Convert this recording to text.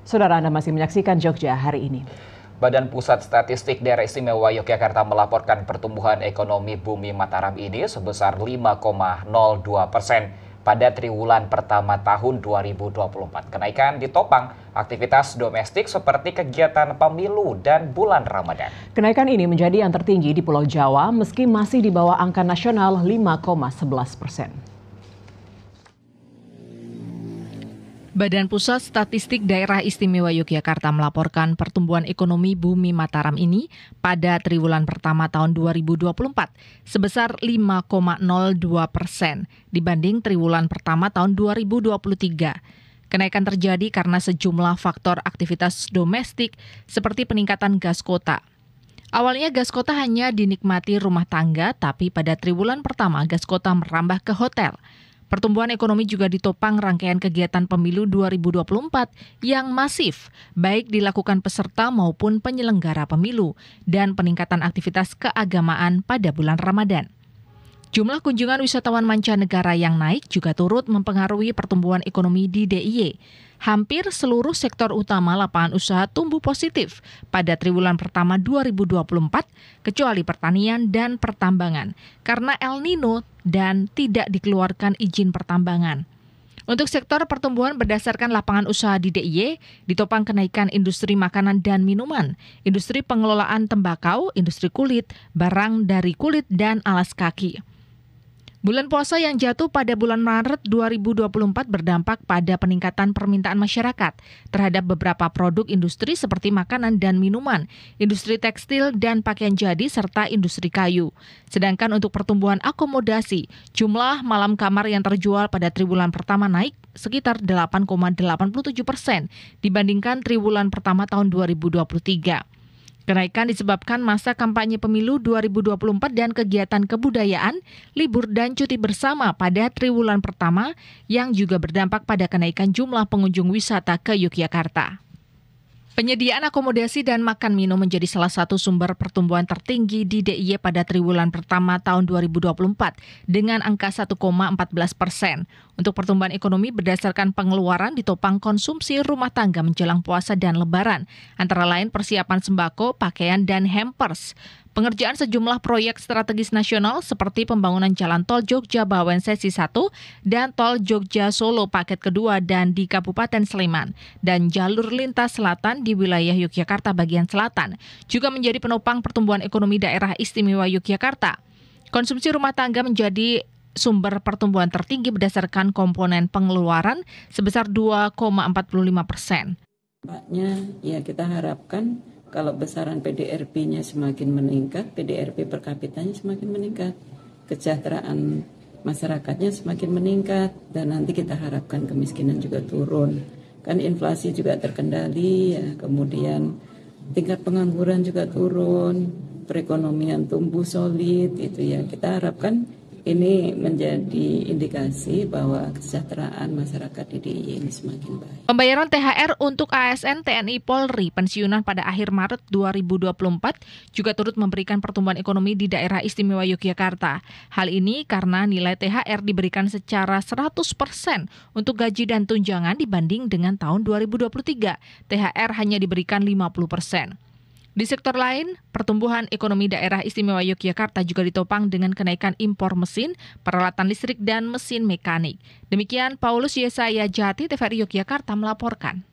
Saudara, Anda masih menyaksikan Jogja hari ini. Badan Pusat Statistik Daerah Istimewa Yogyakarta melaporkan pertumbuhan ekonomi Bumi Mataram ini sebesar 5,02% pada triwulan pertama tahun 2024. Kenaikan ditopang aktivitas domestik seperti kegiatan pemilu dan bulan Ramadan. Kenaikan ini menjadi yang tertinggi di Pulau Jawa meski masih di bawah angka nasional 5,11%. Badan Pusat Statistik Daerah Istimewa Yogyakarta melaporkan pertumbuhan ekonomi Bumi Mataram ini pada triwulan pertama tahun 2024 sebesar 5,02% dibanding triwulan pertama tahun 2023. Kenaikan terjadi karena sejumlah faktor aktivitas domestik seperti peningkatan gas kota. Awalnya gas kota hanya dinikmati rumah tangga, tapi pada triwulan pertama gas kota merambah ke hotel. Pertumbuhan ekonomi juga ditopang rangkaian kegiatan pemilu 2024 yang masif, baik dilakukan peserta maupun penyelenggara pemilu, dan peningkatan aktivitas keagamaan pada bulan Ramadan. Jumlah kunjungan wisatawan mancanegara yang naik juga turut mempengaruhi pertumbuhan ekonomi di DIY. Hampir seluruh sektor utama lapangan usaha tumbuh positif pada triwulan pertama 2024, kecuali pertanian dan pertambangan, karena El Nino dan tidak dikeluarkan izin pertambangan. Untuk sektor pertumbuhan berdasarkan lapangan usaha di DIY, ditopang kenaikan industri makanan dan minuman, industri pengelolaan tembakau, industri kulit, barang dari kulit, dan alas kaki. Bulan puasa yang jatuh pada bulan Maret 2024 berdampak pada peningkatan permintaan masyarakat terhadap beberapa produk industri seperti makanan dan minuman, industri tekstil dan pakaian jadi, serta industri kayu. Sedangkan untuk pertumbuhan akomodasi, jumlah malam kamar yang terjual pada triwulan pertama naik sekitar 8,87% dibandingkan triwulan pertama tahun 2023. Kenaikan disebabkan masa kampanye pemilu 2024 dan kegiatan kebudayaan, libur dan cuti bersama pada triwulan pertama yang juga berdampak pada kenaikan jumlah pengunjung wisata ke Yogyakarta. Penyediaan akomodasi dan makan minum menjadi salah satu sumber pertumbuhan tertinggi di DIY pada triwulan pertama tahun 2024 dengan angka 1,14%. Untuk pertumbuhan ekonomi berdasarkan pengeluaran ditopang konsumsi rumah tangga menjelang puasa dan lebaran, antara lain persiapan sembako, pakaian, dan hampers. Pengerjaan sejumlah proyek strategis nasional seperti pembangunan jalan tol Jogja-Bawen sesi 1 dan tol Jogja-Solo paket kedua dan di Kabupaten Sleman dan jalur lintas selatan di wilayah Yogyakarta bagian selatan juga menjadi penopang pertumbuhan ekonomi daerah istimewa Yogyakarta. Konsumsi rumah tangga menjadi sumber pertumbuhan tertinggi berdasarkan komponen pengeluaran sebesar 2,45%. Ya kita harapkan kalau besaran PDRP-nya semakin meningkat, PDRP per kapitanya semakin meningkat, kesejahteraan masyarakatnya semakin meningkat, dan nanti kita harapkan kemiskinan juga turun. Kan inflasi juga terkendali, ya, kemudian tingkat pengangguran juga turun, perekonomian tumbuh solid, itu ya. Kita harapkan ini menjadi indikasi bahwa kesejahteraan masyarakat di DIY ini semakin baik. Pembayaran THR untuk ASN, TNI, Polri pensiunan pada akhir Maret 2024 juga turut memberikan pertumbuhan ekonomi di daerah istimewa Yogyakarta. Hal ini karena nilai THR diberikan secara 100% untuk gaji dan tunjangan dibanding dengan tahun 2023. THR hanya diberikan 50%. Di sektor lain, pertumbuhan ekonomi daerah istimewa Yogyakarta juga ditopang dengan kenaikan impor mesin, peralatan listrik, dan mesin mekanik. Demikian Paulus Yesaya Jati, TVRI Yogyakarta melaporkan.